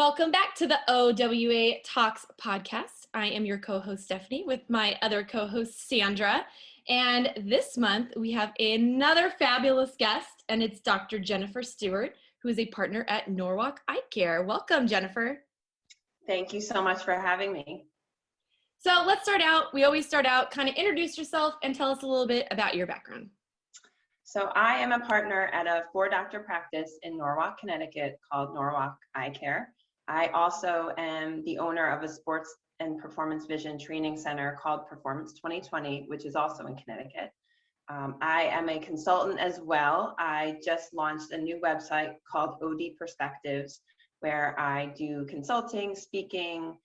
Welcome back to the OWA Talks podcast. I am your co-host Stephanie with my other co-host Sandra. And this month we have another fabulous guest, and it's Dr. Jennifer Stewart, who is a partner at Norwalk Eye Care. Welcome, Jennifer. Thank you so much for having me. So let's start out. We always start out, kind of introduce yourself and tell us a little bit about your background. So I am a partner at a 4-doctor practice in Norwalk, Connecticut called Norwalk Eye Care. I also am the owner of a sports and performance vision training center called Performance 2020, which is also in Connecticut. I am a consultant as well. I just launched a new website called OD Perspectives, where I do consulting, speaking,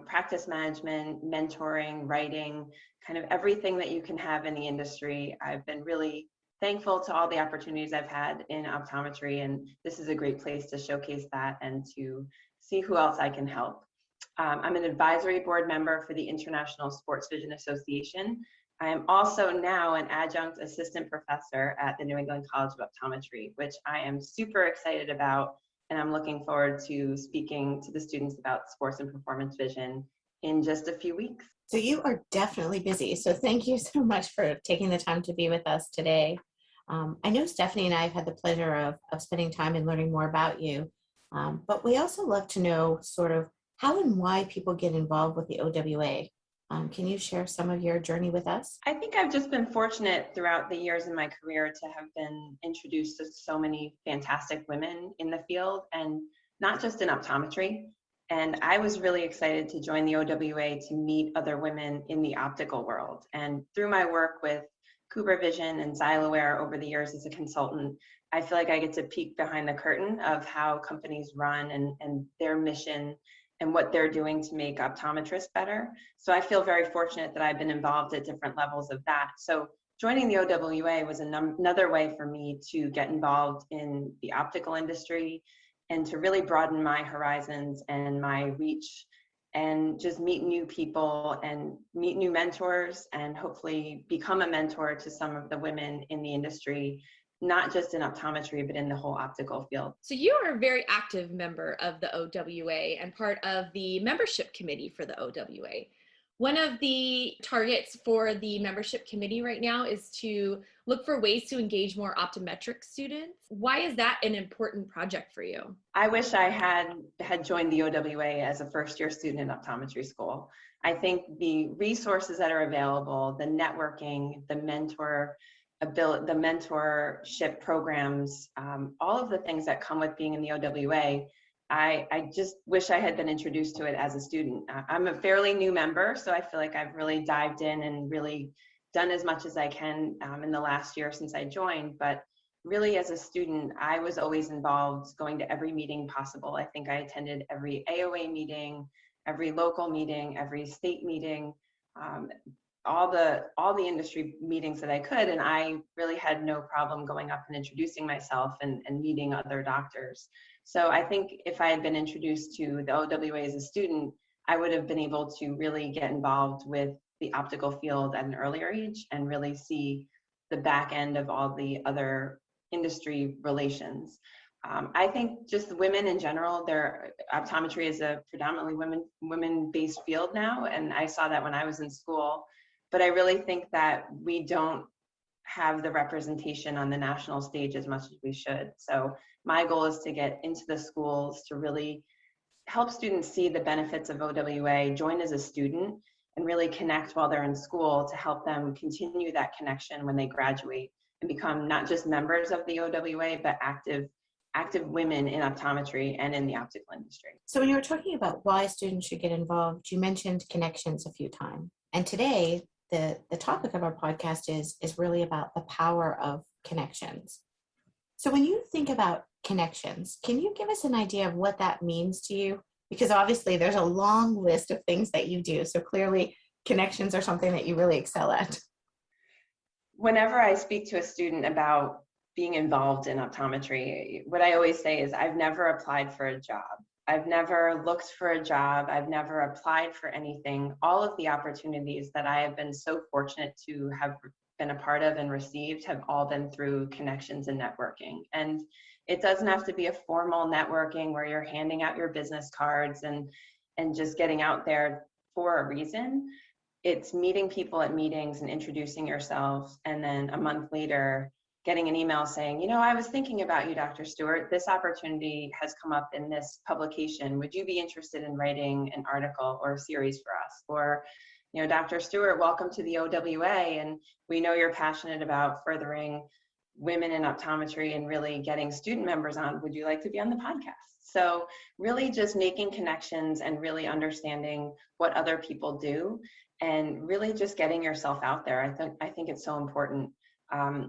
practice management, mentoring, writing, kind of everything that you can have in the industry. I've been really thankful to all the opportunities I've had in optometry, and this is a great place to showcase that and to see who else I can help. I'm an advisory board member for the International Sports Vision Association. I am also now an adjunct assistant professor at the New England College of Optometry, which I am super excited about, and I'm looking forward to speaking to the students about sports and performance vision in just a few weeks. So you are definitely busy. So thank you so much for taking the time to be with us today. I know Stephanie and I have had the pleasure of spending time and learning more about you, but we also love to know sort of how and why people get involved with the OWA. Can you share some of your journey with us? I think I've just been fortunate throughout the years in my career to have been introduced to so many fantastic women in the field, and not just in optometry. And I was really excited to join the OWA to meet other women in the optical world. And through my work with Cooper Vision and Xyloware over the years as a consultant, I feel like I get to peek behind the curtain of how companies run and their mission and what they're doing to make optometrists better. So I feel very fortunate that I've been involved at different levels of that. So joining the OWA was another way for me to get involved in the optical industry and to really broaden my horizons and my reach and just meet new people and meet new mentors and hopefully become a mentor to some of the women in the industry, not just in optometry, but in the whole optical field. So you are a very active member of the OWA and part of the membership committee for the OWA. One of the targets for the membership committee right now is to look for ways to engage more optometric students. Why is that an important project for you? I wish I had joined the OWA as a first-year student in optometry school. I think the resources that are available, the networking, the mentorship programs, all of the things that come with being in the OWA, I just wish I had been introduced to it as a student. I'm a fairly new member, so I feel like I've really dived in and really done as much as I can in the last year since I joined. But really as a student, I was always involved, going to every meeting possible. I think I attended every AOA meeting, every local meeting, every state meeting, all the industry meetings that I could, and I really had no problem going up and introducing myself and meeting other doctors. So I think if I had been introduced to the OWA as a student, I would have been able to really get involved with the optical field at an earlier age and really see the back end of all the other industry relations. I think just women in general, optometry is a predominantly women-based field now, and I saw that when I was in school. But I really think that we don't have the representation on the national stage as much as we should. So my goal is to get into the schools to really help students see the benefits of OWA, join as a student, and really connect while they're in school to help them continue that connection when they graduate and become not just members of the OWA, but active women in optometry and in the optical industry. So when you were talking about why students should get involved, you mentioned connections a few times. And today, the topic of our podcast is really about the power of connections. So when you think about connections, can you give us an idea of what that means to you? Because obviously there's a long list of things that you do. So clearly connections are something that you really excel at. Whenever I speak to a student about being involved in optometry, what I always say is I've never applied for a job. I've never looked for a job. I've never applied for anything. All of the opportunities that I have been so fortunate to have been a part of and received have all been through connections and networking. And it doesn't have to be a formal networking where you're handing out your business cards and just getting out there for a reason. It's meeting people at meetings and introducing yourself, and then a month later getting an email saying, you know, I was thinking about you, Dr. Stewart. This opportunity has come up in this publication. Would you be interested in writing an article or a series for us? Or, you know, Dr. Stewart, welcome to the OWA, and we know you're passionate about furthering women in optometry and really getting student members on. Would you like to be on the podcast? So really just making connections and really understanding what other people do, and really just getting yourself out there. I think it's so important.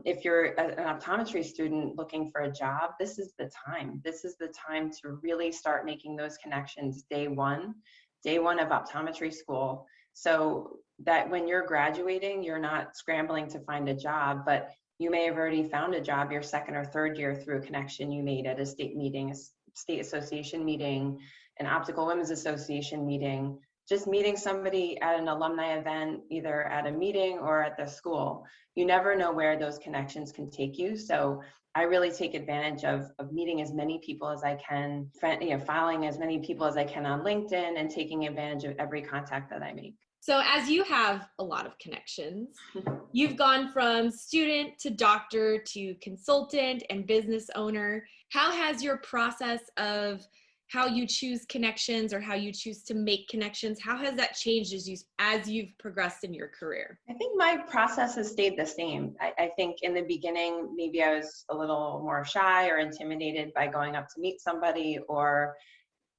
If you're an optometry student looking for a job, this is the time. This is the time to really start making those connections day one of optometry school, so that when you're graduating, you're not scrambling to find a job, but you may have already found a job your second or third year through a connection you made at a state meeting, a state association meeting, an Optical Women's Association meeting, just meeting somebody at an alumni event, either at a meeting or at the school. You never know where those connections can take you. So I really take advantage of meeting as many people as I can, following as many people as I can on LinkedIn, and taking advantage of every contact that I make. So as you have a lot of connections, you've gone from student to doctor to consultant and business owner. How has your process of how you choose connections or how you choose to make connections, how has that changed as you've progressed in your career? I think my process has stayed the same. I think in the beginning, maybe I was a little more shy or intimidated by going up to meet somebody, or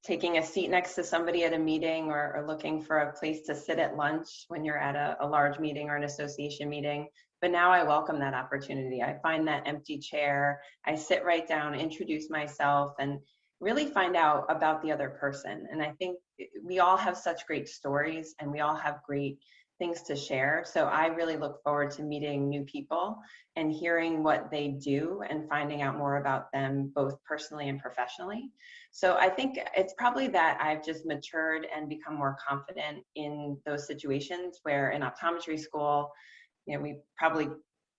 taking a seat next to somebody at a meeting, or looking for a place to sit at lunch when you're at a large meeting or an association meeting. But now I welcome that opportunity. I find that empty chair, I sit right down, introduce myself, and really find out about the other person. And I think we all have such great stories, and we all have great things to share. So I really look forward to meeting new people and hearing what they do and finding out more about them, both personally and professionally. So I think it's probably that I've just matured and become more confident in those situations where in optometry school, you know, we probably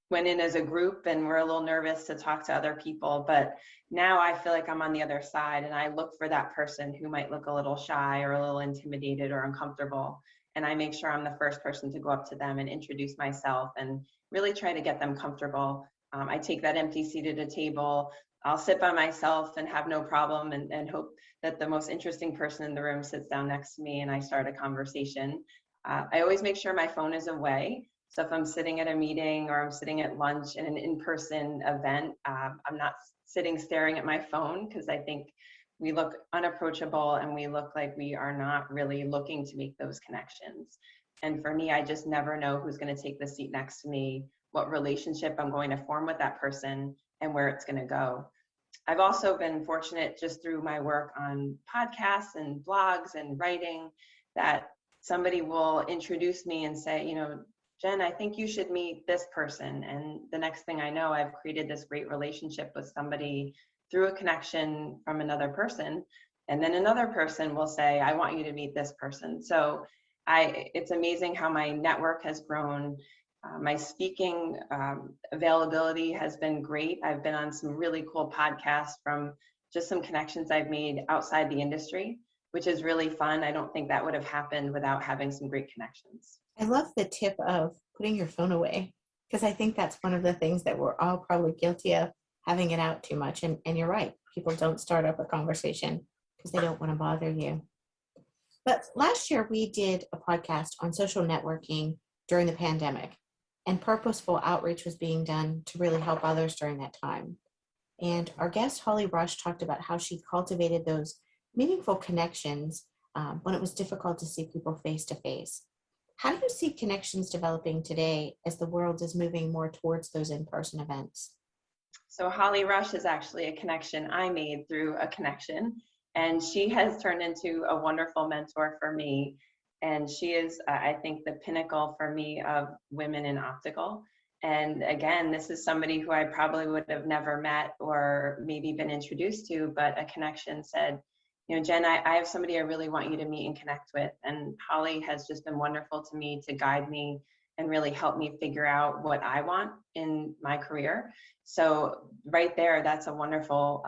went in as a group and we're a little nervous to talk to other people. But now I feel like I'm on the other side, and I look for that person who might look a little shy or a little intimidated or uncomfortable. And I make sure I'm the first person to go up to them and introduce myself and really try to get them comfortable. I take that empty seat at a table. I'll sit by myself and have no problem, and hope that the most interesting person in the room sits down next to me and I start a conversation. I always make sure my phone is away. So if I'm sitting at a meeting or I'm sitting at lunch in an in-person event, I'm not sitting staring at my phone, because I think we look unapproachable and we look like we are not really looking to make those connections. And for me, I just never know who's going to take the seat next to me, what relationship I'm going to form with that person, and where it's going to go. I've also been fortunate, just through my work on podcasts and blogs and writing, that somebody will introduce me and say, you know, Jen, I think you should meet this person. And the next thing I know, I've created this great relationship with somebody through a connection from another person. And then another person will say, I want you to meet this person. So it's amazing how my network has grown. My speaking availability has been great. I've been on some really cool podcasts from just some connections I've made outside the industry, which is really fun. I don't think that would have happened without having some great connections. I love the tip of putting your phone away, because I think that's one of the things that we're all probably guilty of, having it out too much. And you're right. People don't start up a conversation because they don't want to bother you. But last year we did a podcast on social networking during the pandemic, and purposeful outreach was being done to really help others during that time. And our guest, Holly Rush, talked about how she cultivated those meaningful connections when it was difficult to see people face to face. How do you see connections developing today as the world is moving more towards those in-person events? So Holly Rush is actually a connection I made through a connection, and she has turned into a wonderful mentor for me. And she is, I think, the pinnacle for me of women in optical. And again, this is somebody who I probably would have never met or maybe been introduced to, but a connection said, you know, Jen, I have somebody I really want you to meet and connect with. And Holly has just been wonderful to me to guide me and really help me figure out what I want in my career. So right there, that's a wonderful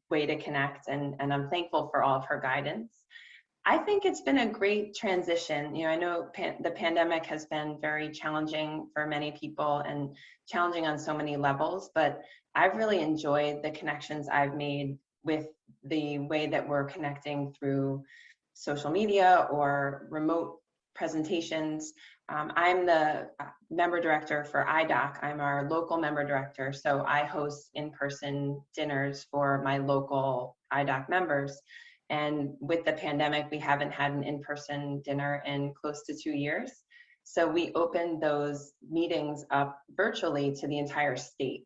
way to connect, and I'm thankful for all of her guidance. I think it's been a great transition. I know the pandemic has been very challenging for many people and challenging on so many levels, but I've really enjoyed the connections I've made with the way that we're connecting through social media or remote presentations. I'm the member director for IDOC. I'm our local member director, so I host in-person dinners for my local IDOC members. And with the pandemic, we haven't had an in-person dinner in close to 2 years. So we opened those meetings up virtually to the entire state.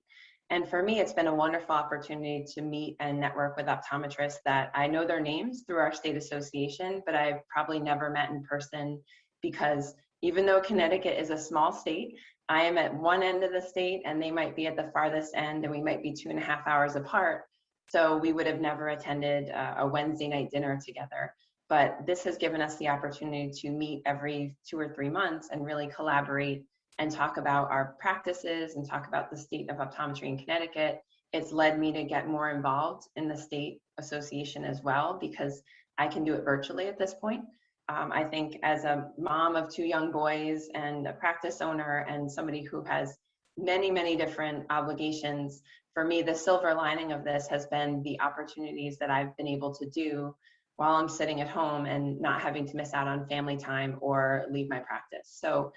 And for me, it's been a wonderful opportunity to meet and network with optometrists that I know their names through our state association, but I've probably never met in person, because even though Connecticut is a small state, I am at one end of the state and they might be at the farthest end, and we might be 2.5 hours apart. So we would have never attended a Wednesday night dinner together. But this has given us the opportunity to meet every 2 or 3 months and really collaborate and talk about our practices and talk about the state of optometry in Connecticut. It's led me to get more involved in the state association as well, because I can do it virtually at this point. I think as a mom of 2 young boys and a practice owner and somebody who has many, many different obligations, for me, the silver lining of this has been the opportunities that I've been able to do while I'm sitting at home and not having to miss out on family time or leave my practice. So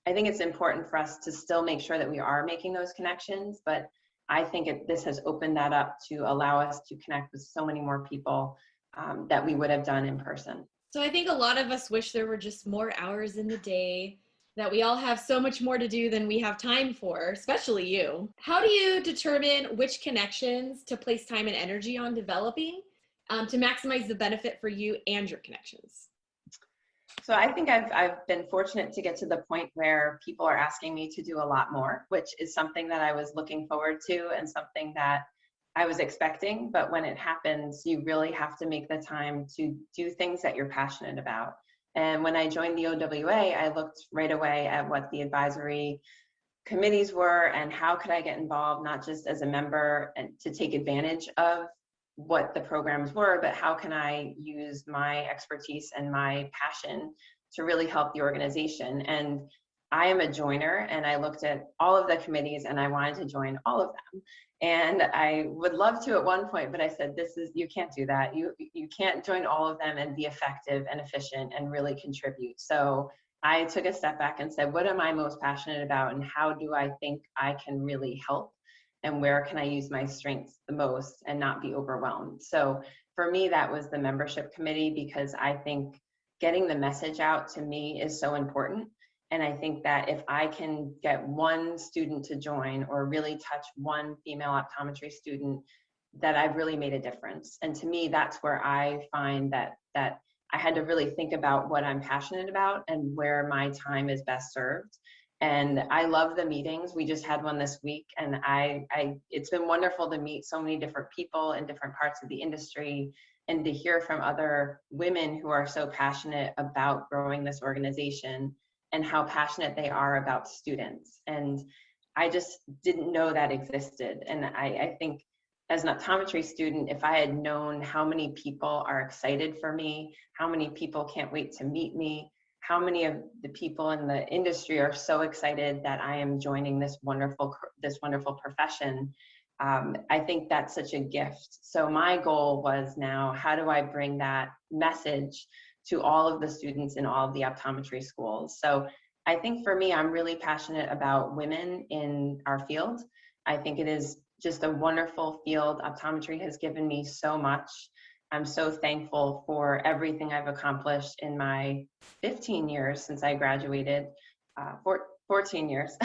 I think it's important for us to still make sure that we are making those connections, but I think this has opened that up to allow us to connect with so many more people that we would have done in person. So I think a lot of us wish there were just more hours in the day, that we all have so much more to do than we have time for, especially you. How do you determine which connections to place time and energy on developing to maximize the benefit for you and your connections? So I think I've been fortunate to get to the point where people are asking me to do a lot more, which is something that I was looking forward to and something that I was expecting. But when it happens, you really have to make the time to do things that you're passionate about. And when I joined the OWA, I looked right away at what the advisory committees were and how could I get involved, not just as a member and to take advantage of what the programs were, but how can I use my expertise and my passion to really help the organization. And I am a joiner, and I looked at all of the committees and I wanted to join all of them. And I would love to at one point, but I said, you can't do that. You can't join all of them and be effective and efficient and really contribute. So I took a step back and said, what am I most passionate about, and how do I think I can really help? And where can I use my strengths the most and not be overwhelmed? So for me, that was the membership committee, because I think getting the message out to me is so important. And I think that if I can get one student to join or really touch one female optometry student, that I've really made a difference. And to me, that's where I find that I had to really think about what I'm passionate about and where my time is best served. And I love the meetings. We just had one this week, and it's been wonderful to meet so many different people in different parts of the industry and to hear from other women who are so passionate about growing this organization and how passionate they are about students. And I just didn't know that existed. And I think as an optometry student, if I had known how many people are excited for me, how many people can't wait to meet me, how many of the people in the industry are so excited that I am joining this wonderful profession, I think that's such a gift. So my goal was, now, how do I bring that message to all of the students in all of the optometry schools? So I think for me, I'm really passionate about women in our field. I think it is just a wonderful field. Optometry has given me so much. I'm so thankful for everything I've accomplished in my 15 years since I graduated, 14 years.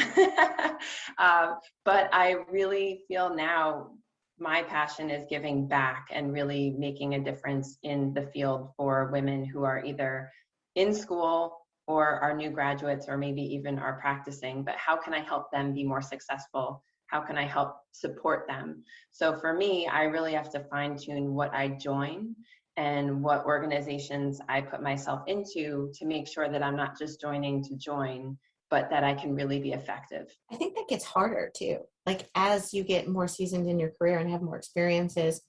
But I really feel now my passion is giving back and really making a difference in the field for women who are either in school or are new graduates, or maybe even are practicing. But how can I help them be more successful? How can I help support them? So for me, I really have to fine tune what I join and what organizations I put myself into to make sure that I'm not just joining to join, but that I can really be effective. I think that gets harder too. Like as you get more seasoned in your career and have more experiences,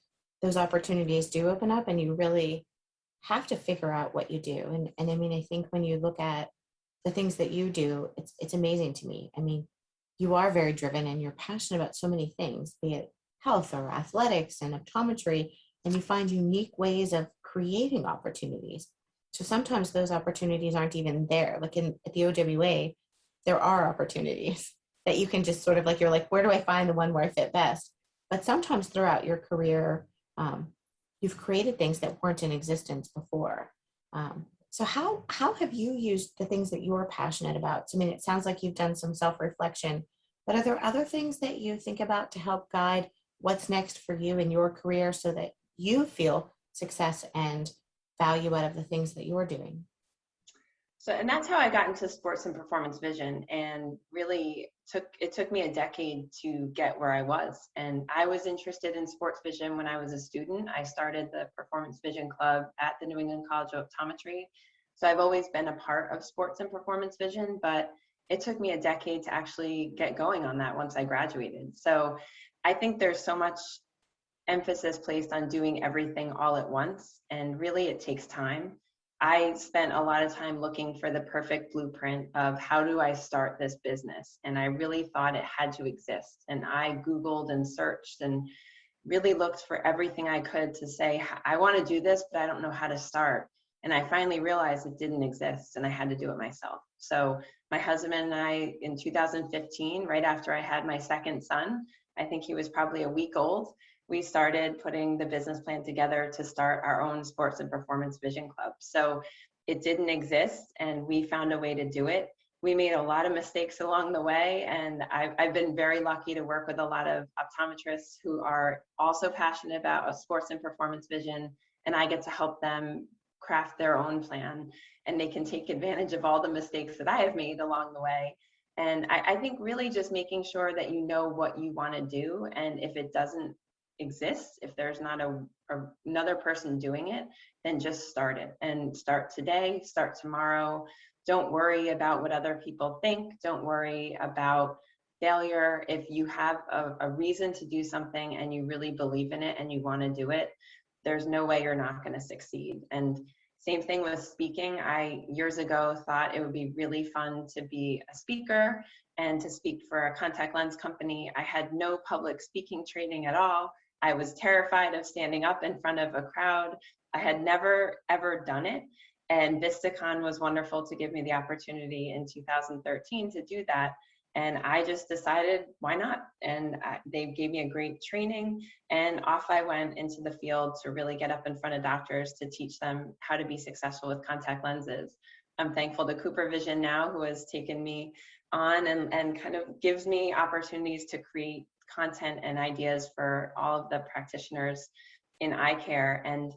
those opportunities do open up and you really have to figure out what you do. And I mean, I think when you look at the things that you do, it's amazing to me. I mean, you are very driven and you're passionate about so many things, be it health or athletics and optometry, and you find unique ways of creating opportunities. So sometimes those opportunities aren't even there. Like at the OWA, there are opportunities that you can just sort of like, you're like, where do I find the one where I fit best? But sometimes throughout your career, you've created things that weren't in existence before. So how have you used the things that you're passionate about? So, I mean, it sounds like you've done some self-reflection, but are there other things that you think about to help guide what's next for you in your career so that you feel success and value out of the things that you're doing? So, and that's how I got into sports and performance vision, and really took me a decade to get where I was. And I was interested in sports vision when I was a student. I started the Performance Vision Club at the New England College of Optometry. So I've always been a part of sports and performance vision, but it took me a decade to actually get going on that once I graduated. So I think there's so much emphasis placed on doing everything all at once, and really it takes time. I spent a lot of time looking for the perfect blueprint of how do I start this business, and I really thought it had to exist. And I Googled and searched and really looked for everything I could to say, I want to do this, but I don't know how to start. And I finally realized it didn't exist and I had to do it myself. So my husband and I, in 2015, right after I had my second son, I think he was probably a week old, we started putting the business plan together to start our own sports and performance vision club. So it didn't exist and we found a way to do it. We made a lot of mistakes along the way, and I've been very lucky to work with a lot of optometrists who are also passionate about sports and performance vision, and I get to help them craft their own plan, and they can take advantage of all the mistakes that I have made along the way. And I think really just making sure that you know what you want to do, and if it doesn't exist, if there's not another person doing it, then just start it, and start today, start tomorrow. Don't worry about what other people think. Don't worry about failure. If you have a reason to do something and you really believe in it and you want to do it, there's no way you're not going to succeed. And same thing with speaking. I years ago thought it would be really fun to be a speaker and to speak for a contact lens company. I had no public speaking training at all. I was terrified of standing up in front of a crowd. I had never, ever done it. And VistaCon was wonderful to give me the opportunity in 2013 to do that. And I just decided, why not? And they gave me a great training, and off I went into the field to really get up in front of doctors to teach them how to be successful with contact lenses. I'm thankful to Cooper Vision now, who has taken me on and kind of gives me opportunities to create content and ideas for all of the practitioners in eye care. And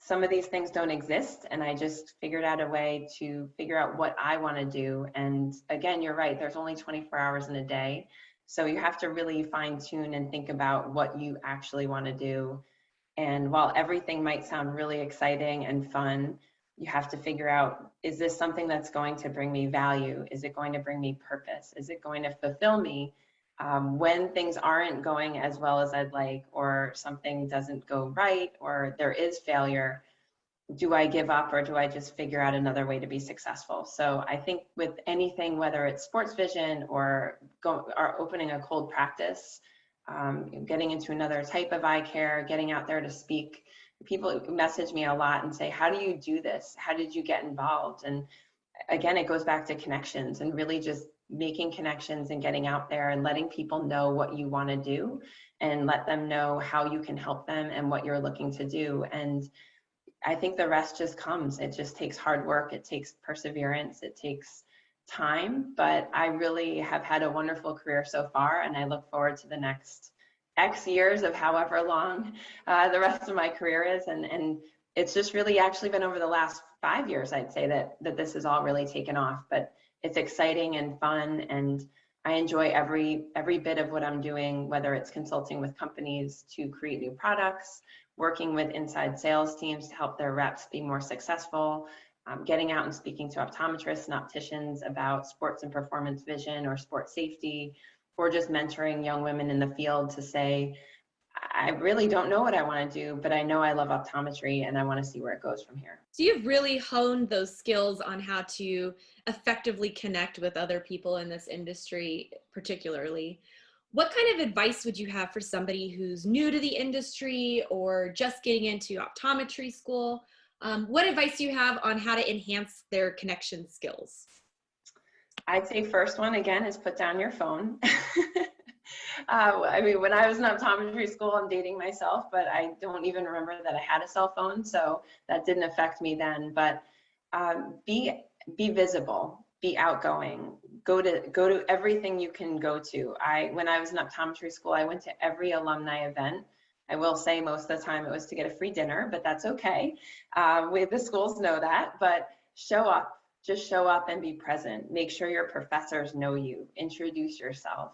some of these things don't exist, and I just figured out a way to figure out what I want to do. And again, you're right, there's only 24 hours in a day, so you have to really fine tune and think about what you actually want to do. And while everything might sound really exciting and fun, you have to figure out, is this something that's going to bring me value? Is it going to bring me purpose? Is it going to fulfill me? When things aren't going as well as I'd like, or something doesn't go right, or there is failure, do I give up, or do I just figure out another way to be successful? So I think with anything, whether it's sports vision or opening a cold practice, getting into another type of eye care, getting out there to speak, people message me a lot and say, how do you do this? How did you get involved? And again, it goes back to connections, and really just making connections and getting out there and letting people know what you want to do, and let them know how you can help them and what you're looking to do. And I think the rest just comes. It just takes hard work. It takes perseverance. It takes time. But I really have had a wonderful career so far, and I look forward to the next X years of however long the rest of my career is. And it's just really actually been over the last 5 years, I'd say, that this has all really taken off. But it's exciting and fun, and I enjoy every bit of what I'm doing, whether it's consulting with companies to create new products, working with inside sales teams to help their reps be more successful, getting out and speaking to optometrists and opticians about sports and performance vision or sports safety, or just mentoring young women in the field to say, I really don't know what I want to do, but I know I love optometry and I want to see where it goes from here. So you've really honed those skills on how to effectively connect with other people in this industry, particularly. What kind of advice would you have for somebody who's new to the industry or just getting into optometry school? What advice do you have on how to enhance their connection skills? I'd say first one, again, is put down your phone. I mean, when I was in optometry school, I'm dating myself, but I don't even remember that I had a cell phone, so that didn't affect me then. But be visible, be outgoing, go to everything you can go to. When I was in optometry school, I went to every alumni event. I will say most of the time it was to get a free dinner, but that's okay. The schools know that, but show up. Just show up and be present. Make sure your professors know you. Introduce yourself.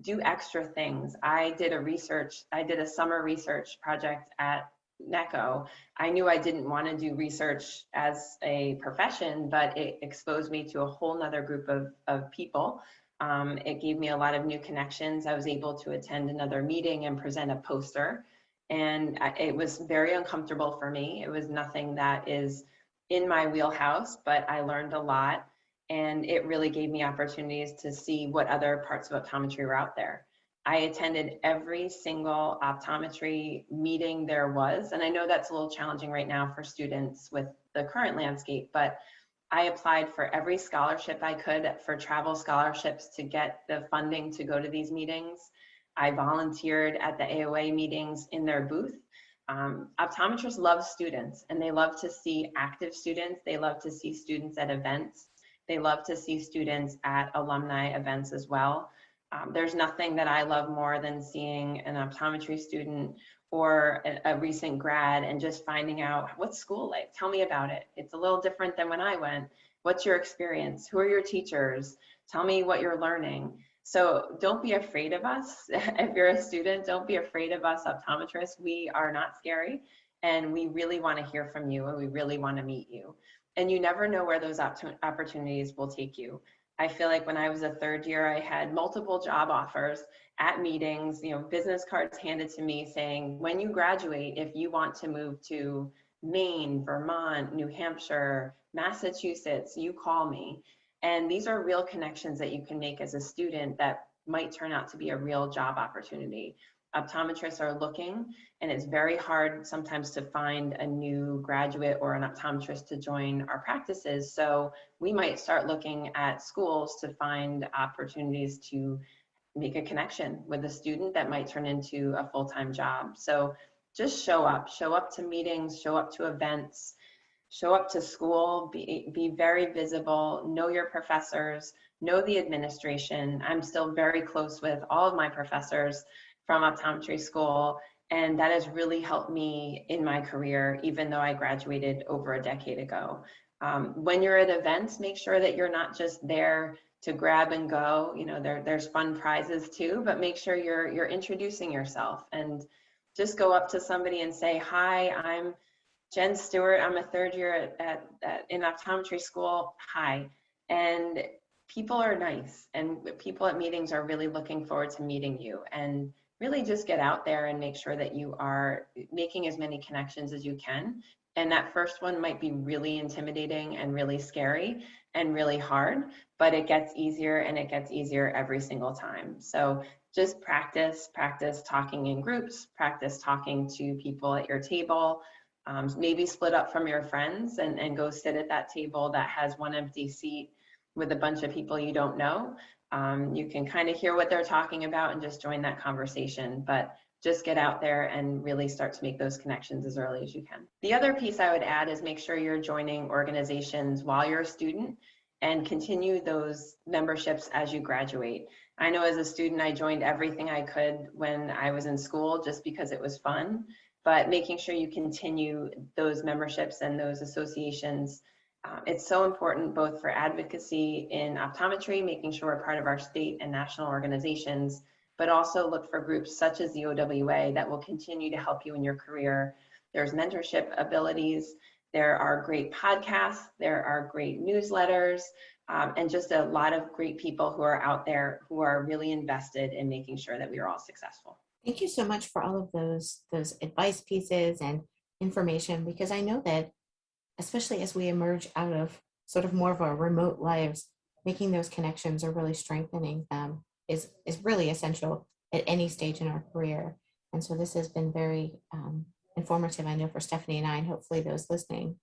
Do extra things. I did a summer research project at NECO. I knew I didn't want to do research as a profession, but it exposed me to a whole nother group of people. It gave me a lot of new connections. I was able to attend another meeting and present a poster. And it was very uncomfortable for me. It was nothing that is in my wheelhouse, but I learned a lot. And it really gave me opportunities to see what other parts of optometry were out there. I attended every single optometry meeting there was, and I know that's a little challenging right now for students with the current landscape, but I applied for every scholarship I could, for travel scholarships to get the funding to go to these meetings. I volunteered at the AOA meetings in their booth. Optometrists love students, and they love to see active students. They love to see students at events. They love to see students at alumni events as well. There's nothing that I love more than seeing an optometry student or a recent grad and just finding out, what's school like? Tell me about it. It's a little different than when I went. What's your experience? Who are your teachers? Tell me what you're learning. So don't be afraid of us. If you're a student, don't be afraid of us optometrists. We are not scary, and we really want to hear from you, and we really want to meet you. And you never know where those opportunities will take you. I feel like when I was a third year, I had multiple job offers at meetings, business cards handed to me saying, when you graduate, if you want to move to Maine, Vermont, New Hampshire, Massachusetts, you call me. And these are real connections that you can make as a student that might turn out to be a real job opportunity. Optometrists are looking, and it's very hard sometimes to find a new graduate or an optometrist to join our practices. So we might start looking at schools to find opportunities to make a connection with a student that might turn into a full-time job. So just show up to meetings, show up to events, show up to school, be very visible, know your professors, know the administration. I'm still very close with all of my professors from optometry school, and that has really helped me in my career, even though I graduated over a decade ago. When you're at events, make sure that you're not just there to grab and go. There's fun prizes too, but make sure you're introducing yourself, and just go up to somebody and say, hi, I'm Jen Stewart. I'm a third year in optometry school. Hi. And people are nice, and people at meetings are really looking forward to meeting you. And really just get out there and make sure that you are making as many connections as you can. And that first one might be really intimidating and really scary and really hard, but it gets easier, and it gets easier every single time. So just practice talking in groups, practice talking to people at your table. Maybe split up from your friends and go sit at that table that has one empty seat with a bunch of people you don't know. You can kind of hear what they're talking about and just join that conversation, but just get out there and really start to make those connections as early as you can. The other piece I would add is make sure you're joining organizations while you're a student and continue those memberships as you graduate. I know as a student, I joined everything I could when I was in school just because it was fun, but making sure you continue those memberships and those associations. It's so important both for advocacy in optometry, making sure we're part of our state and national organizations, but also look for groups such as the OWA that will continue to help you in your career. There's mentorship abilities. There are great podcasts, there are great newsletters, and just a lot of great people who are out there who are really invested in making sure that we are all successful. Thank you so much for all of those advice pieces and information, because I know that especially as we emerge out of sort of more of our remote lives, making those connections or really strengthening them is really essential at any stage in our career. And so this has been very informative, I know, for Stephanie and I, and hopefully those listening.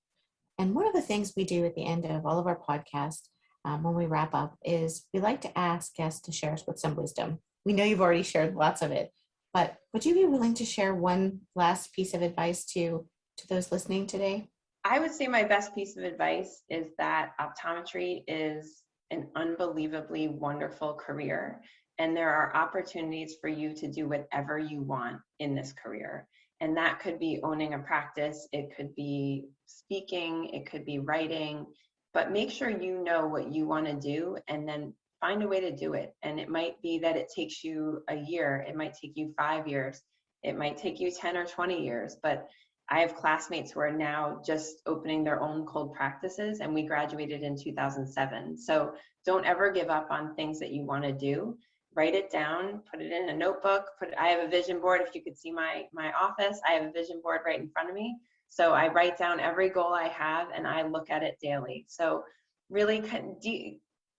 And one of the things we do at the end of all of our podcasts when we wrap up is we like to ask guests to share us with some wisdom. We know you've already shared lots of it, but would you be willing to share one last piece of advice to those listening today? I would say my best piece of advice is that optometry is an unbelievably wonderful career, and there are opportunities for you to do whatever you want in this career. And that could be owning a practice, it could be speaking, it could be writing, but make sure you know what you want to do and then find a way to do it. And it might be that it takes you a year, it might take you 5 years, it might take you 10 or 20 years, but I have classmates who are now just opening their own cold practices, and we graduated in 2007. So don't ever give up on things that you want to do. Write it down, put it in a notebook. I have a vision board. If you could see my office, I have a vision board right in front of me. So I write down every goal I have and I look at it daily. So really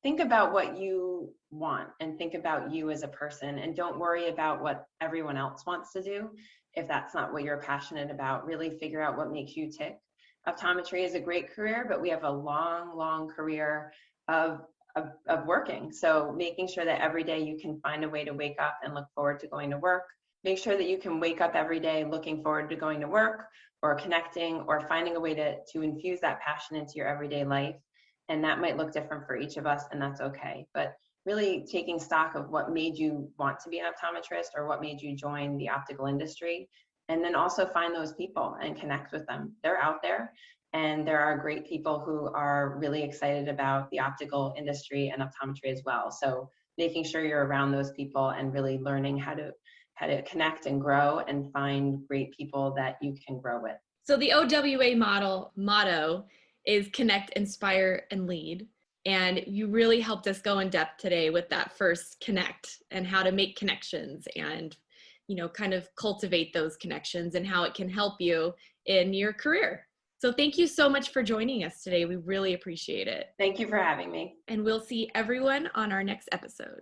think about what you want and think about you as a person, and don't worry about what everyone else wants to do. If that's not what you're passionate about, really figure out what makes you tick. Optometry is a great career, but we have a long, long career of working. So making sure that every day you can find a way to wake up and look forward to going to work. Make sure that you can wake up every day looking forward to going to work, or connecting, or finding a way to infuse that passion into your everyday life. And that might look different for each of us, and that's okay. But really taking stock of what made you want to be an optometrist or what made you join the optical industry. And then also find those people and connect with them. They're out there, and there are great people who are really excited about the optical industry and optometry as well. So making sure you're around those people and really learning how to connect and grow and find great people that you can grow with. So the OWA motto is connect, inspire, and lead. And you really helped us go in depth today with that first connect and how to make connections and, kind of cultivate those connections and how it can help you in your career. So thank you so much for joining us today. We really appreciate it. Thank you for having me. And we'll see everyone on our next episode.